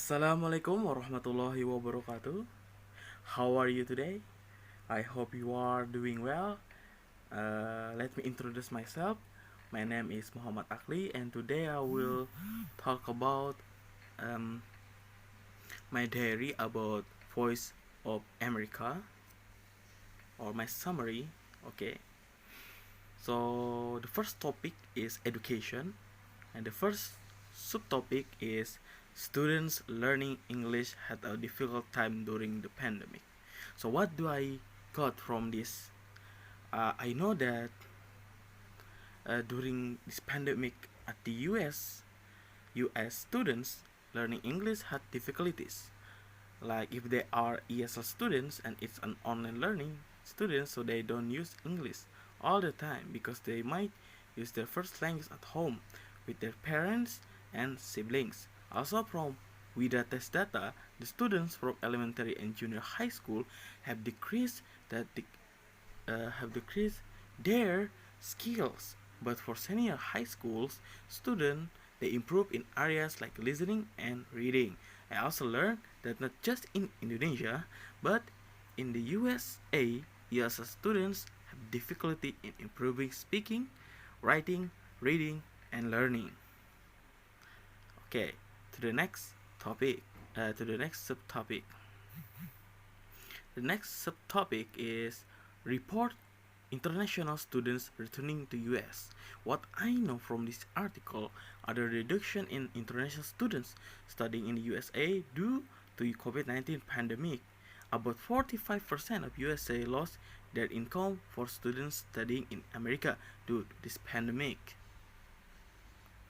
Assalamualaikum warahmatullahi wabarakatuh. How are you today? I hope you are doing well. Let me introduce myself. My name is Muhammad Akli, and today I will talk about um, my diary about Voice of America, or my summary. Okay, so the first topic is education, and the first subtopic is students learning English had a difficult time during the pandemic. So what do I got from this? I know that during this pandemic at the US students learning English had difficulties. Like if they are ESL students and it's an online learning students, so they don't use English all the time because they might use their first language at home with their parents and siblings. Also from WIDA test data, the students from elementary and junior high school have decreased that have decreased their skills. But for senior high schools students, they improve in areas like listening and reading. I also learned that not just in Indonesia, but in the USA, ESL students have difficulty in improving speaking, writing, reading, and learning. Okay, to the next topic, to the next subtopic. The next subtopic is report international students returning to US. What I know from this article are the reduction in international students studying in the USA due to COVID-19 pandemic. About 45% of USA lost their income for students studying in America due to this pandemic.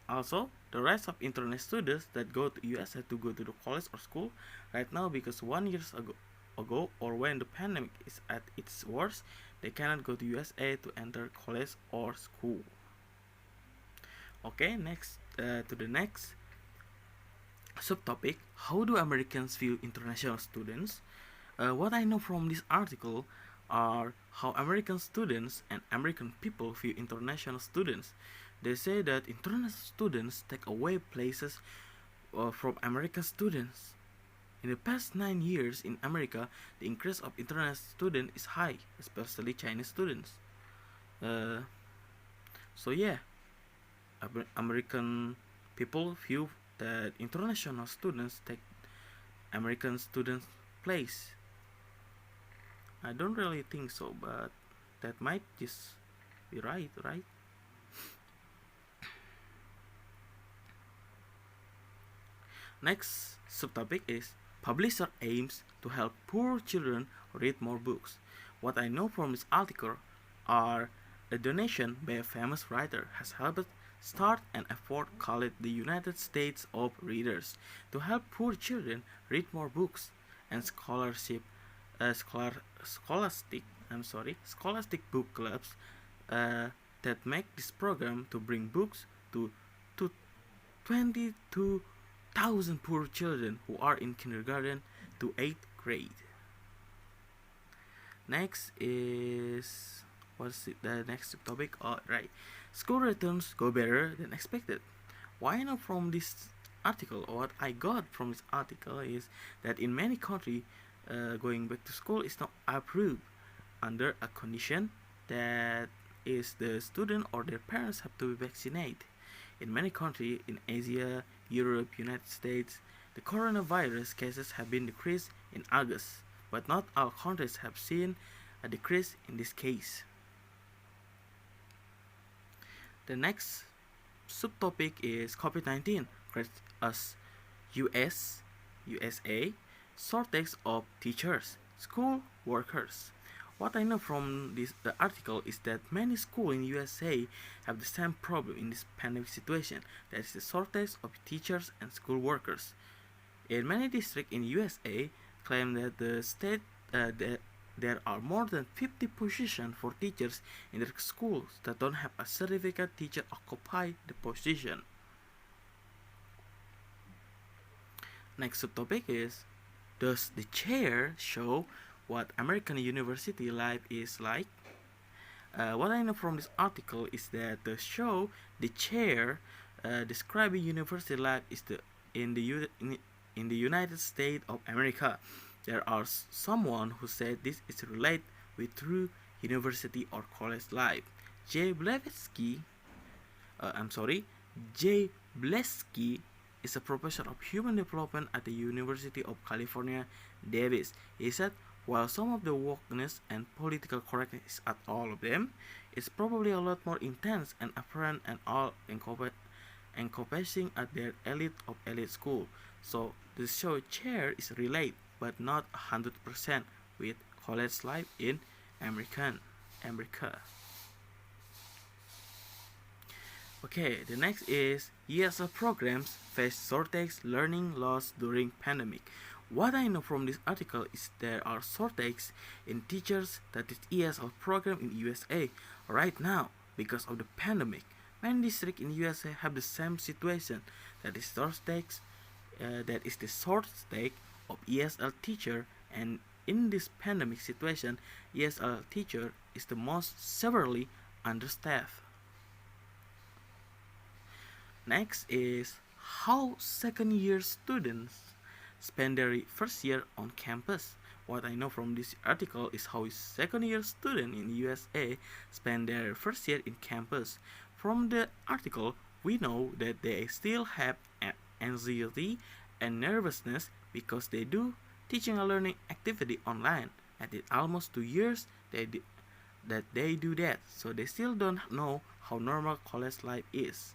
Also, the rest of international students that go to US had to go to the college or school right now because 1 year ago or when the pandemic is at its worst, they cannot go to USA to enter college or school. Okay, next to the next subtopic: how do Americans view international students? What I know from this article are how American students and American people view international students. They say that international students take away places from American students. In the past 9 years in America, the increase of international students is high, especially Chinese students. Uh, so yeah, American people view that international students take American students' place. I don't really think so, but that might just be right, right? Next subtopic is publisher aims to help poor children read more books. What I know from this article are a donation by a famous writer has helped start an effort called the United States of Readers to help poor children read more books and scholastic book clubs that make this program to bring books to 22,000 poor children who are in kindergarten to 8th grade. Next is what's the next topic? Oh, right. School returns go better than expected. What I know from this article, or what I got from this article, is that in many countries, going back to school is not approved under a condition that is the student or their parents have to be vaccinated. In many countries in Asia, Europe, United States, the coronavirus cases have been decreased in August, but not all countries have seen a decrease in this case. The next subtopic is COVID-19 creates us USA shortage of teachers, school workers. What I know from this the article is that many schools in USA have the same problem in this pandemic situation. That is the shortage of teachers and school workers. In many districts in USA claim that the state that there are more than 50 positions for teachers in their schools that don't have a certificate teacher occupy the position. Next subtopic is: does the chair show what American university life is like? What I know from this article is that the chair describing university life is in in the United States of America. There are someone who said this is related with true university or college life. Jay Blevetsky, I'm sorry, Jay Blesky is a professor of human development at the University of California, Davis. He said, while some of the wokeness and political correctness is at all of them, it's probably a lot more intense and apparent and all encompassing at their elite of elite school. So the show chair is related, but not 100% with college life in America. Okay, the next is ESL programs face shortage learning loss during pandemic. What I know from this article is there are shortages in teachers that is ESL program in USA right now because of the pandemic. Many districts in USA have the same situation that is shortage that is the shortage of ESL teacher, and in this pandemic situation ESL teacher is the most severely understaffed. Next is how second year students spend their first year on campus. What I know from this article is how second year students in USA spend their first year in campus. From the article, we know that they still have anxiety and nervousness because they do teaching and learning activity online. And it's almost 2 years that they do that, so they still don't know how normal college life is.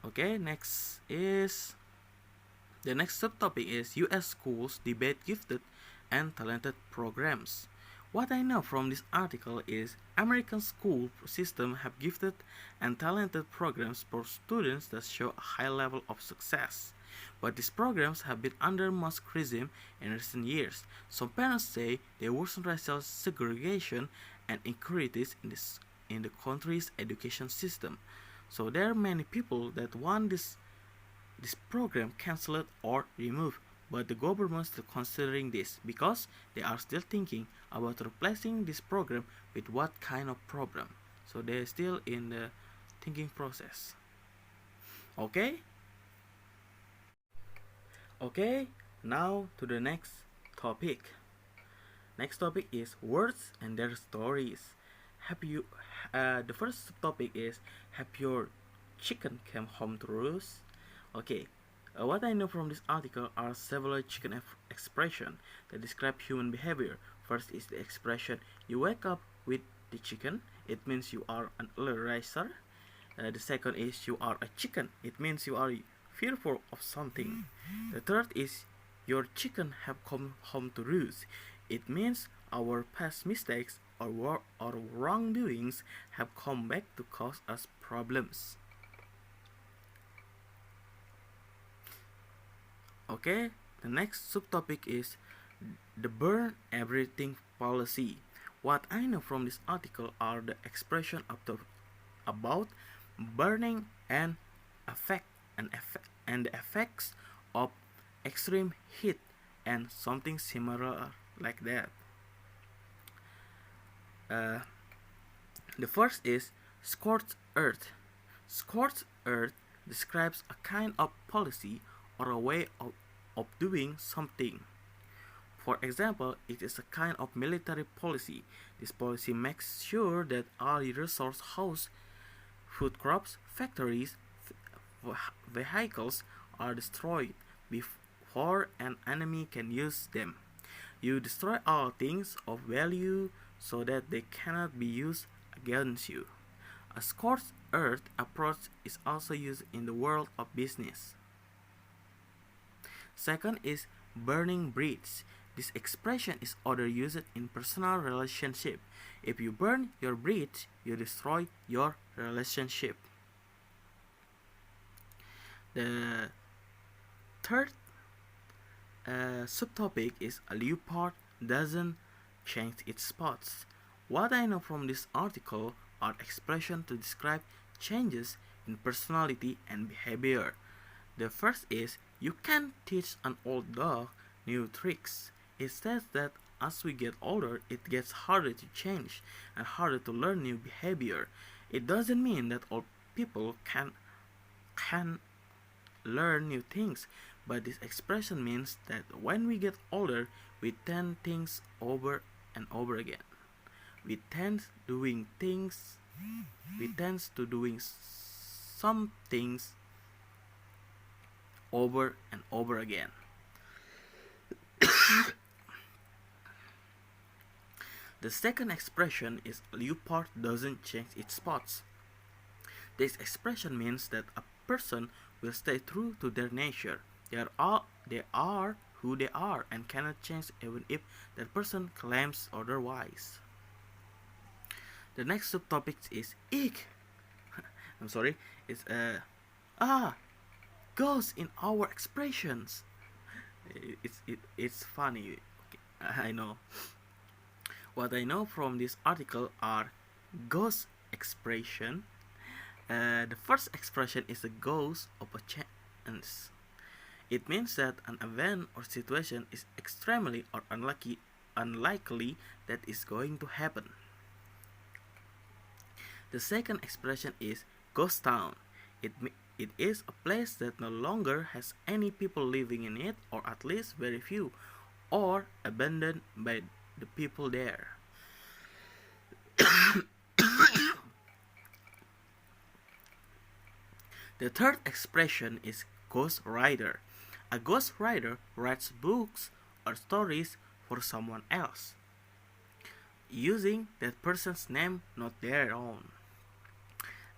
Okay, the next subtopic is US schools debate gifted and talented programs. What I know from this article is American school system have gifted and talented programs for students that show a high level of success. But these programs have been under much criticism in recent years. Some parents say they worsen racial segregation and inequalities in the country's education system. So there are many people that want this program cancelled or removed, but the government is still considering this because they are still thinking about replacing this program with what kind of program. So they're still in the thinking process. Okay, now to the next topic. Next topic is words and their stories. The first topic is, have your chicken come home to roost? Okay, what I know from this article are several chicken expressions that describe human behavior. First is the expression, you wake up with the chicken. It means you are an early riser. The second is, you are a chicken. It means you are fearful of something. The third is, your chicken have come home to roost. It means our past mistakes or wrongdoings have come back to cause us problems. Okay, the next subtopic is the burn everything policy. What I know from this article are the expression about burning and the effects of extreme heat and something similar like that. The first is scorched earth. Scorched earth describes a kind of policy or a way of doing something. For example, it is a kind of military policy. This policy makes sure that all resource house, food crops, factories, vehicles are destroyed before an enemy can use them. You destroy all things of value so that they cannot be used against you. A scorched earth approach is also used in the world of business. Second is burning bridges. This expression is often used in personal relationship. If you burn your bridge, you destroy your relationship. The third subtopic is a leopard doesn't change its spots. What I know from this article are expressions to describe changes in personality and behavior. The first is, you can't teach an old dog new tricks. It says that as we get older, it gets harder to change and harder to learn new behavior. It doesn't mean that old people can learn new things, but this expression means that when we get older, we tend things over and over again. We tend doing things. We tend to doing some things over and over again. The second expression is leopard doesn't change its spots. This expression means that a person will stay true to their nature. They are who they are and cannot change even if that person claims otherwise. The next subtopic is ick. I'm sorry. It's goes in our expressions. It's funny. Okay, I know. What I know from this article are ghost expression. The first expression is a ghost of a chance. It means that an event or situation is extremely or unlikely that is going to happen. The second expression is ghost town. It is a place that no longer has any people living in it, or at least very few, or abandoned by the people there. The third expression is ghost writer. A ghost writer writes books or stories for someone else, using that person's name, not their own.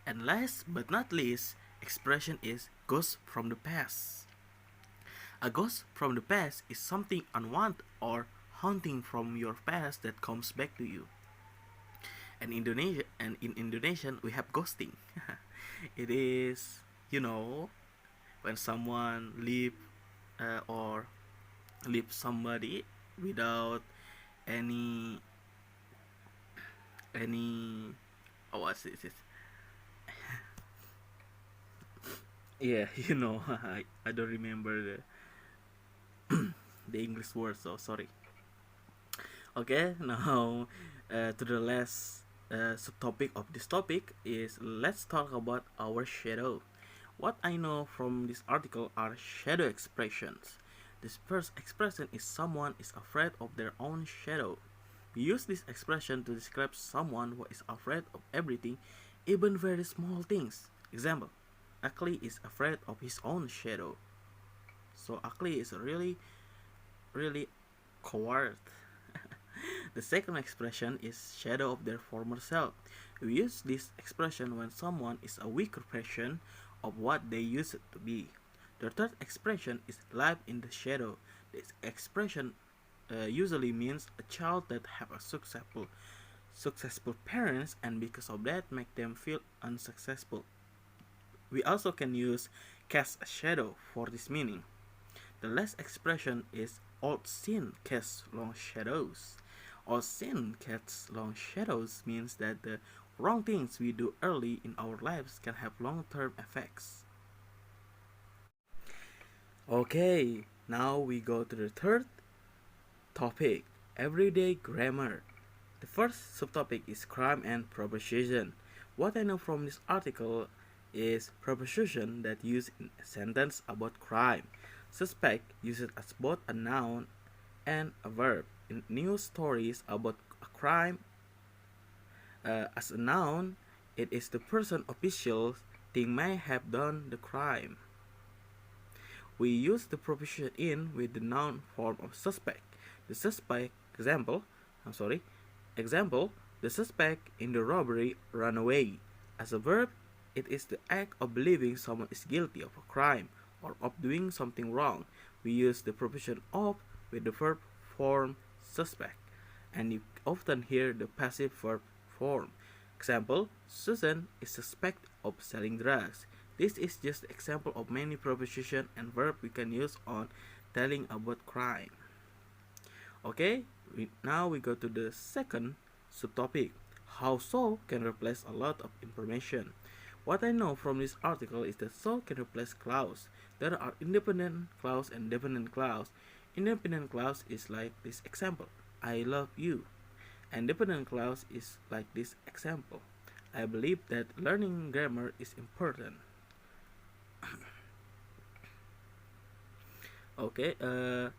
And last but not least, expression is ghost from the past. A ghost from the past is something unwanted or haunting from your past that comes back to you. And in Indonesian we have ghosting. It is, when someone leave or leave somebody without any what's this? Yeah, I don't remember the English word, so sorry. Okay, now to the last subtopic of this topic is let's talk about our shadow. What I know from this article are shadow expressions. This first expression is someone is afraid of their own shadow. We use this expression to describe someone who is afraid of everything, even very small things. Example, Akli is afraid of his own shadow. So Akli is really coward. The second expression is shadow of their former self. We use this expression when someone is a weaker version of what they used to be. The third expression is life in the shadow. This expression usually means a child that have a successful parents and because of that make them feel unsuccessful. We also can use cast a shadow for this meaning. The last expression is old sin casts long shadows. Old sin casts long shadows means that the wrong things we do early in our lives can have long-term effects. Okay, now we go to the third topic, everyday grammar. The first subtopic is crime and preposition. What I know from this article is preposition that used in a sentence about crime. Suspect uses as both a noun and a verb. In news stories about a crime, as a noun, it is the person officials think may have done the crime. We use the preposition in with the noun form of suspect. The suspect, example, the suspect in the robbery ran away. As a verb, it is the act of believing someone is guilty of a crime or of doing something wrong. We use the preposition of with the verb form suspect, and you often hear the passive verb form. Example, Susan is suspect of selling drugs. This is just an example of many preposition and verb we can use on telling about crime. Okay, now we go to the second subtopic. How so can replace a lot of information. What I know from this article is that so can replace clause. There are independent clause and dependent clause. Independent clause is like this example, I love you. And dependent clause is like this example, I believe that learning grammar is important. Okay,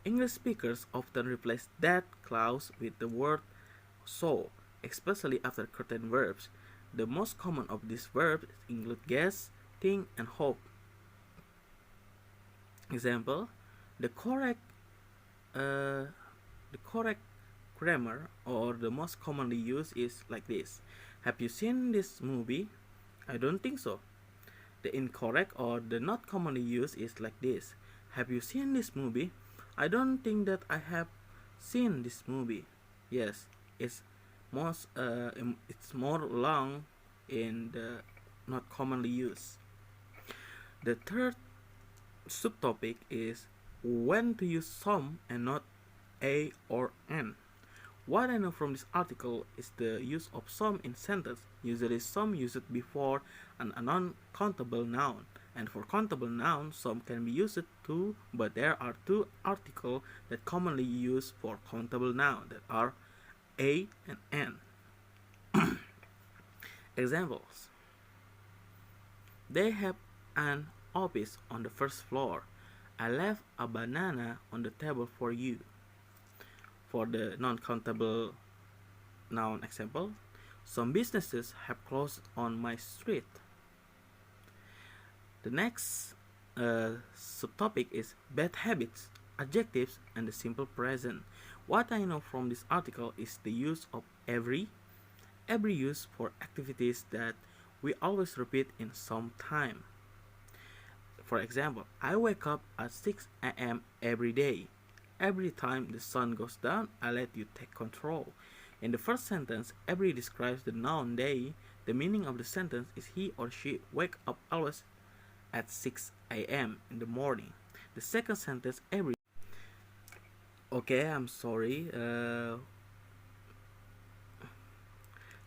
English speakers often replace that clause with the word so, especially after certain verbs. The most common of these verbs include guess, think, and hope. Example: the correct uh, the correct grammar or the most commonly used is like this: have you seen this movie? I don't think so. The incorrect or the not commonly used is like this: have you seen this movie? I don't think that I have seen this movie. Yes, it's it's more long in the not commonly used. The third subtopic is when to use some and not a or an. What I know from this article is the use of some in sentence. Usually some used before an uncountable noun. And for countable nouns, some can be used too, but there are two articles that commonly used for countable noun that are a and an. Examples: they have an office on the first floor. I left a banana on the table for you. For the non-countable noun example, some businesses have closed on my street. The next subtopic is bad habits, adjectives, and the simple present. What I know from this article is the use of every use for activities that we always repeat in some time. For example, I wake up at 6 a.m. every day. Every time the sun goes down, I let you take control. In the first sentence, every describes the noun day. The meaning of the sentence is he or she wake up always at 6 a.m. in the morning. The second sentence, every. Okay, I'm sorry.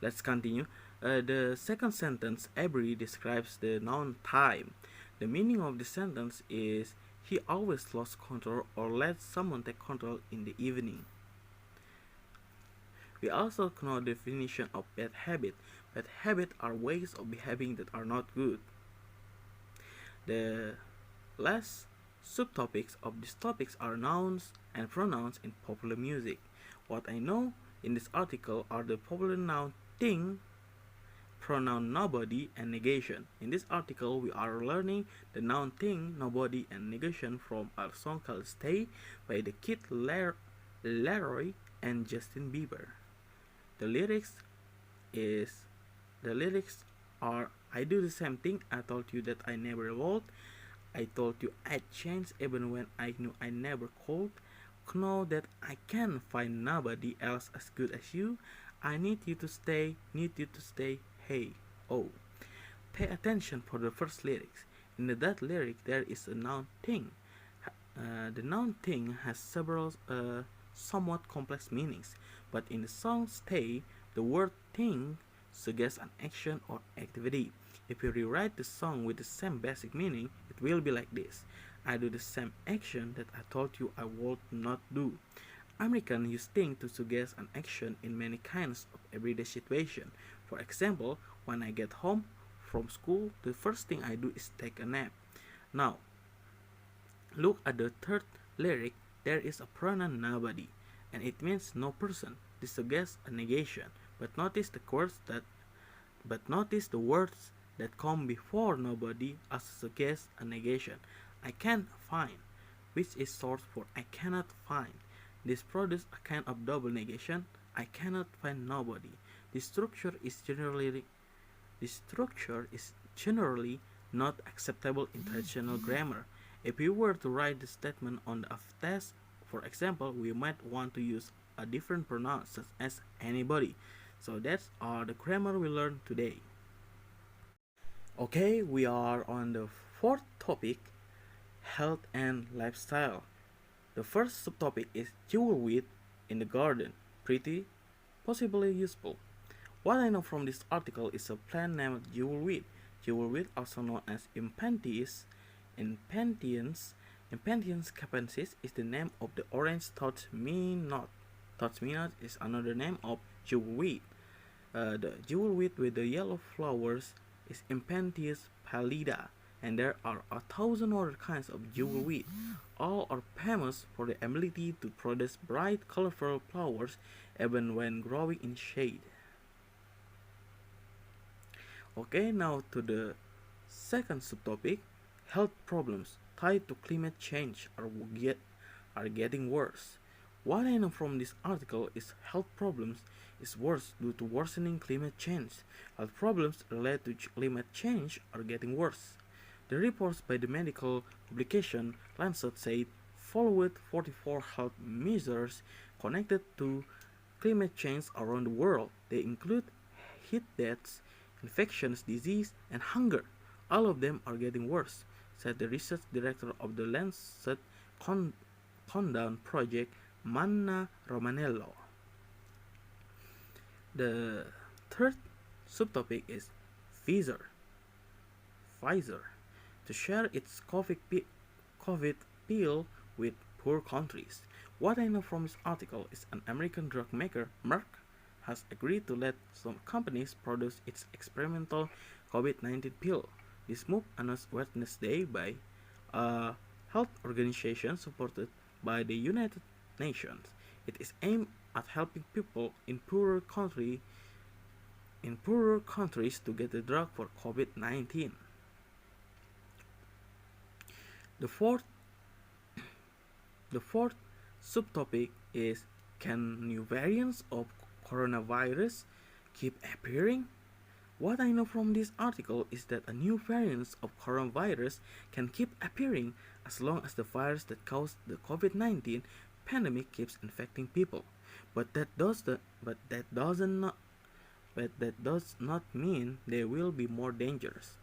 Let's continue. The second sentence, every, describes the noun time. The meaning of the sentence is he always lost control or let someone take control in the evening. We also know the definition of bad habit. Bad habits are ways of behaving that are not good. The last subtopics of these topics are nouns and pronouns in popular music. What I know in this article are the popular noun thing, pronoun nobody, and negation. In this article, we are learning the noun thing, nobody, and negation from a song called Stay by the Kid Laroi and Justin Bieber. The lyrics are I do the same thing I told you that I never would. I told you I'd change even when I knew I never could. Know that I can find nobody else as good as you. I need you to stay, hey, oh. Pay attention for the first lyrics. In that lyric, there is a noun thing. The noun thing has several somewhat complex meanings, but in the song Stay, the word thing suggests an action or activity. If you rewrite the song with the same basic meaning, it will be like this: I do the same action that I told you I would not do. Americans use thing to suggest an action in many kinds of everyday situations. For example, when I get home from school, the first thing I do is take a nap. Now, look at the third lyric. There is a pronoun nobody, and it means no person. This suggests a negation. But notice the words that come before nobody also suggest a negation. I can't find, which is short for I cannot find. This produces a kind of double negation. I cannot find nobody. This structure is generally not acceptable in traditional grammar. If we were to write the statement on the test, for example, we might want to use a different pronoun such as anybody. So that's all the grammar we learned today. Okay, we are on the fourth topic, health and lifestyle. The first subtopic is jewelweed in the garden. Pretty, possibly useful. What I know from this article is a plant named jewelweed. Jewelweed, also known as Impatiens capensis, is the name of the orange touch-me-not. Touch-me-not is another name of jewelweed. The jewelweed with the yellow flowers is Impatiens pallida. and there are 1,000 other kinds of jewelweed. All are famous for their ability to produce bright, colorful flowers even when growing in shade. Okay, now to the second subtopic, health problems tied to climate change are getting worse. What I know from this article is health problems is worse due to worsening climate change. Health problems related to climate change are getting worse. The reports by the medical publication Lancet said followed 44 health measures connected to climate change around the world. They include heat deaths, infectious disease, and hunger. All of them are getting worse, said the research director of the Lancet Countdown Project, Manna Romanello. The third subtopic is Pfizer. Pfizer to share its COVID pill with poor countries. What I know from this article is an American drug maker, Merck, has agreed to let some companies produce its experimental COVID-19 pill. This move announced Wednesday by a health organization supported by the United Nations. It is aimed at helping people in poorer countries to get the drug for COVID-19. The fourth the fourth subtopic is, can new variants of coronavirus keep appearing? What I know from this article is that a new variants of coronavirus can keep appearing as long as the virus that caused the COVID-19 pandemic keeps infecting people. But that does the, but that doesn't not but that does not mean they will be more dangerous.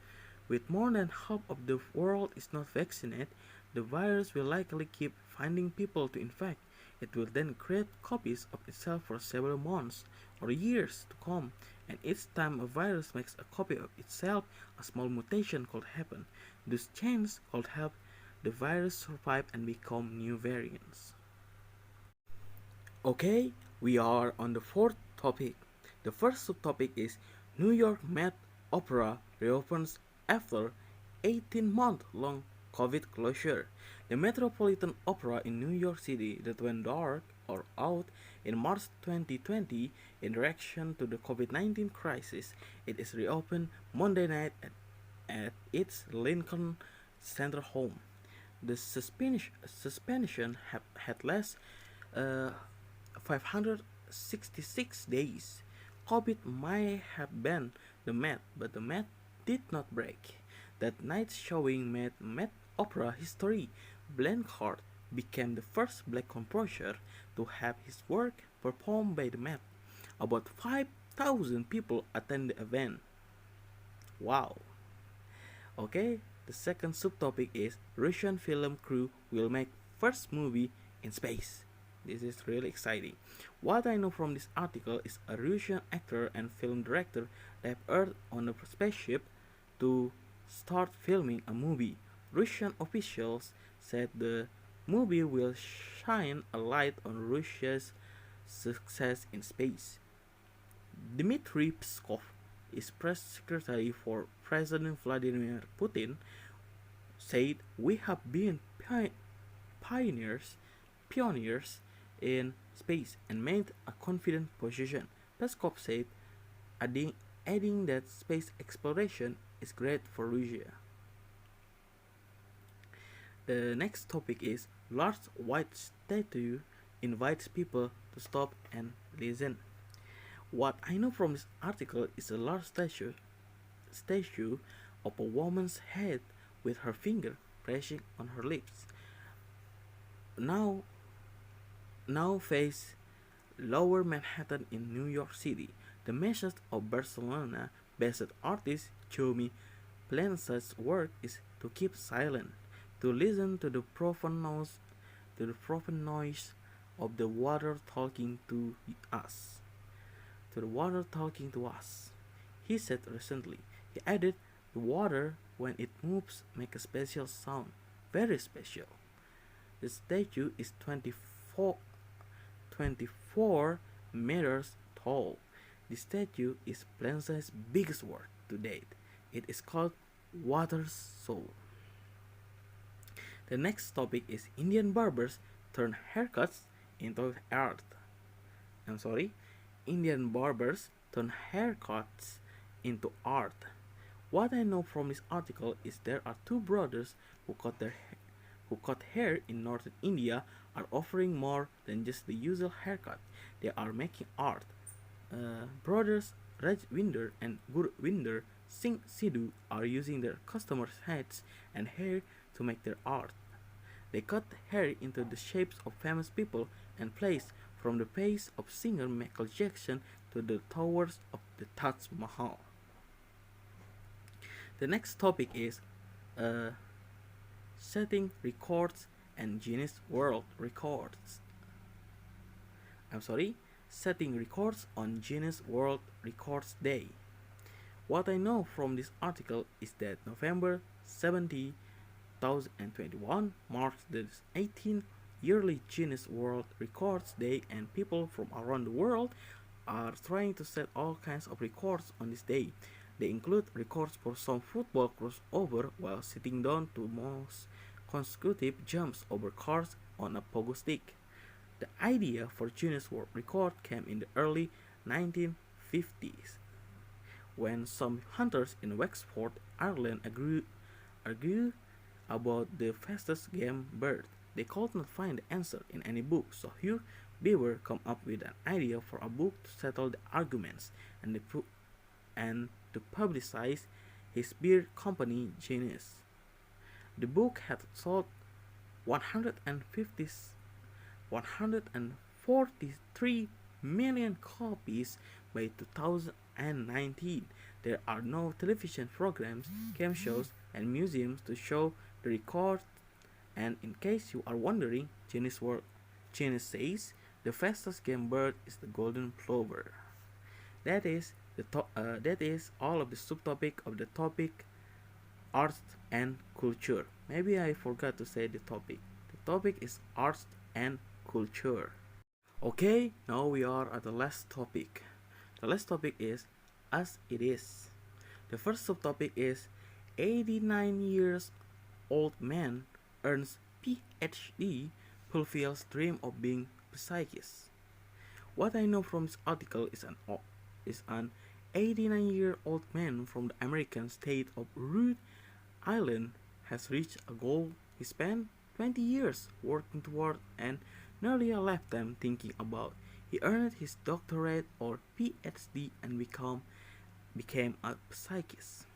With more than half of the world is not vaccinated, the virus will likely keep finding people to infect. It will then create copies of itself for several months or years to come, and each time a virus makes a copy of itself, a small mutation could happen. This change could help the virus survive and become new variants. Okay, we are on the fourth topic. The first subtopic is New York Met Opera reopens after 18-month long COVID closure. The Metropolitan Opera in New York City that went dark or out in March 2020 in reaction to the COVID-19 crisis, it is reopened Monday night at its Lincoln Center home. The suspension had last 566 days. COVID might have banned the Met, but the Met did not break. That night's showing made Met Opera history. Blanchard became the first black composer to have his work performed by the Met. About 5,000 people attend the event. Wow. Okay, the second subtopic is Russian film crew will make first movie in space. This is really exciting. What I know from this article is a Russian actor and film director left Earth on a spaceship to start filming a movie. Russian officials said the movie will shine a light on Russia's success in space. Dmitry Peskov is press secretary for President Vladimir Putin, said we have been pioneers in space and made a confident position. Peskov said, adding that space exploration is great for Russia. The next topic is large white statue invites people to stop and listen. What I know from this article is a large statue of a woman's head with her finger pressing on her lips. Now face Lower Manhattan in New York City. The message of Barcelona-based artist Chomi Plansa's work is to keep silent, to listen to the profound noise of the water talking to us. To the water talking to us. He said recently. He added, the water when it moves make a special sound, very special. The statue is 24 meters tall. The statue is Plansa's biggest work to date. It is called water soul. The next topic is Indian barbers turn haircuts into art. I'm sorry, Indian barbers turn haircuts into art. What I know from this article is there are two brothers who cut hair in northern India are offering more than just the usual haircut. They are making art. Brothers Rajwinder and Gurwinder Singh Sidhu are using their customers' heads and hair to make their art. They cut hair into the shapes of famous people and place from the face of singer Michael Jackson to the towers of the Taj Mahal. The next topic is uh, setting records and Guinness World Records. I'm sorry, setting records on Guinness World Records Day. What I know from this article is that November 17, 2021 marks the 18th yearly Guinness World Records Day, and people from around the world are trying to set all kinds of records on this day. They include records for some football crossover while sitting down to most consecutive jumps over cars on a pogo stick. The idea for Guinness World Record came in the early 1950s when some hunters in Wexford, Ireland argued about the fastest game bird. They could not find the answer in any book, so Hugh Beaver came up with an idea for a book to settle the arguments and to publicize his beer company Guinness. The book had sold 143 million copies by 2019. There are no television programs, game shows, and museums to show the record. And in case you are wondering, Guinness says the fastest game bird is the golden plover. That is all of the subtopic of the topic arts and culture. Maybe I forgot to say the topic. The topic is arts and culture. Okay, now we are at the last topic. The last topic is as it is. The first subtopic is 89 years old man earns PhD fulfills dream of being psychist. What I know from this article is an 89-year-old man from the American state of Rhode Island has reached a goal he spent 20 years working toward and nearly a lifetime thinking about. He earned his doctorate or PhD and became a psychist.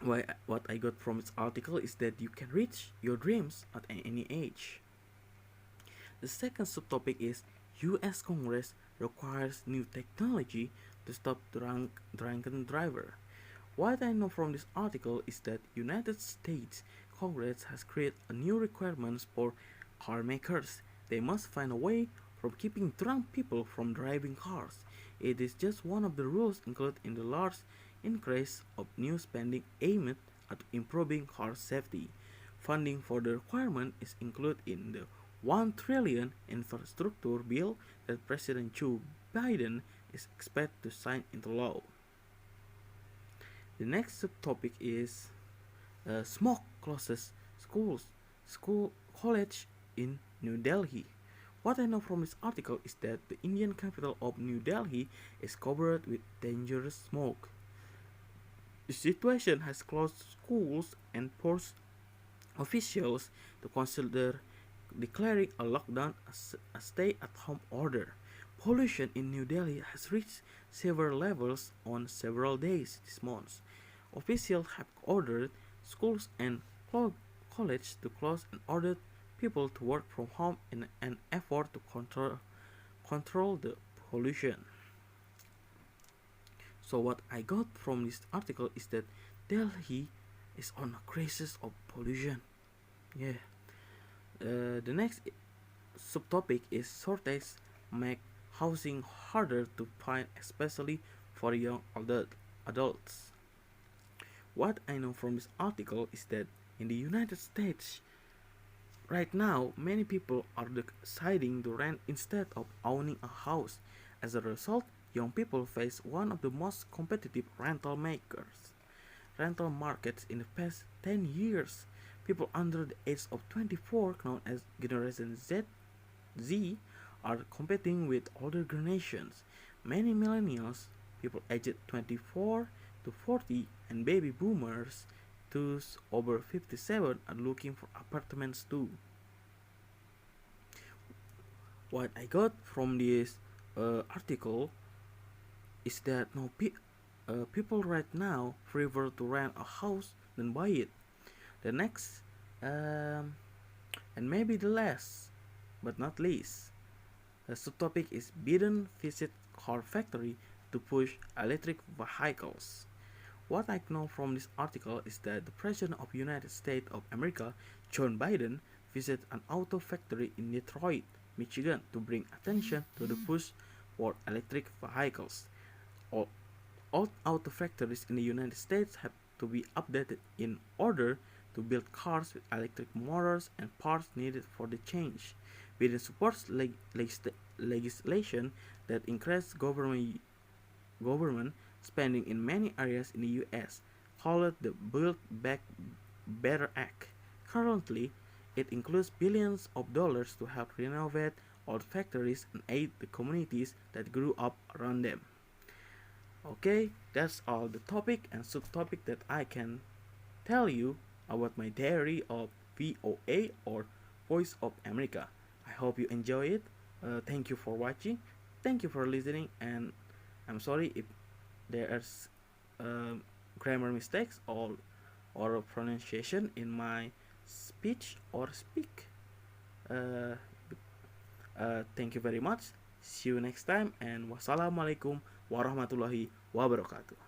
What I got from this article is that you can reach your dreams at any age. The second subtopic is US Congress requires new technology to stop drunken driver. What I know from this article is that United States Congress has created a new requirements for car makers. They must find a way from keeping drunk people from driving cars. It is just one of the rules included in the large increase of new spending aimed at improving car safety. Funding for the requirement is included in the 1 trillion infrastructure bill that President Joe Biden is expected to sign into law. The next subtopic is smoke closes college in New Delhi. What I know from this article is that the Indian capital of New Delhi is covered with dangerous smoke. The situation has caused schools and forced officials to consider declaring a lockdown as a stay-at-home order. Pollution in New Delhi has reached severe levels on several days this month. Officials have ordered schools and colleges to close and ordered people to work from home in an effort to control the pollution. So what I got from this article is that Delhi is on a crisis of pollution. Yeah. The next subtopic is shortage make housing harder to find, especially for young adults. What I know from this article is that in the United States, right now, many people are deciding to rent instead of owning a house. As a result, young people face one of the most competitive rental markets. rental markets in the past 10 years. People under the age of 24, known as Generation Z, are competing with older generations. Many millennials, people aged 24 to 40, and baby boomers, those over 57, are looking for apartments too. What I got from this article is that people right now prefer to rent a house than buy it. The next, um, and maybe the last, but not least, the subtopic is Biden visit car factory to push electric vehicles. What I know from this article is that the President of United States of America, John Biden, visited an auto factory in Detroit, Michigan to bring attention to the push for electric vehicles. All, all auto factories in the United States have to be updated in order to build cars with electric motors and parts needed for the change. Biden supports legislation that increases government spending in many areas in the U.S., called the Build Back Better Act. Currently, it includes billions of dollars to help renovate old factories and aid the communities that grew up around them. Okay, that's all the topic and subtopic that I can tell you about my diary of VOA or Voice of America. I hope you enjoy it. Thank you for watching. Thank you for listening, and I'm sorry if there's grammar mistakes or pronunciation in my speech or speak. Uh, thank you very much. See you next time, and wassalamualaikum warahmatullahi wabarakatuh.